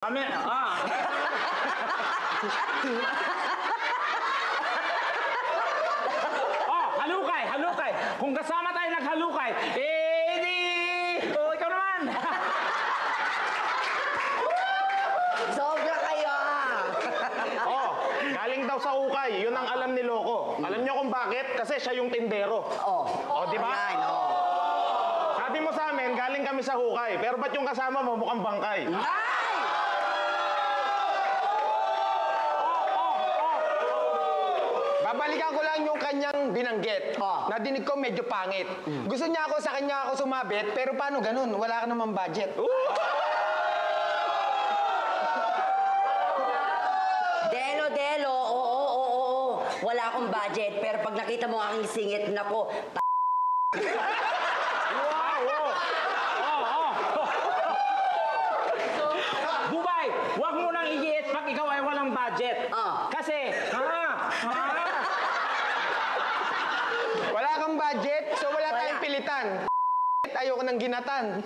Kami, halukay, halukay. Kung kasama tayo naghalukay, di... ikaw naman. Sobra kayo Galing daw sa ukay. Yun ang alam ni Loco. Alam niyo kung bakit? Kasi siya yung tindero. Di ba? Ayan, Sabi mo sa amin, galing kami sa hukay. Pero ba't yung kasama mo mukhang bangkay? Babalikan ko lang yung kanyang binanggit. Nadinig ko medyo pangit. Gusto niya ako, sa kanya ako sumabit, pero paano ganun? Wala ka namang budget. Delo, oo. Wala akong budget, pero pag nakita mo ang aking singit, nako, Bubay, huwag mo nang igiit pag ikaw ay walang budget. Kasi, Wala kang budget, so wala tayong pilitan. Ayoko ng ginatan.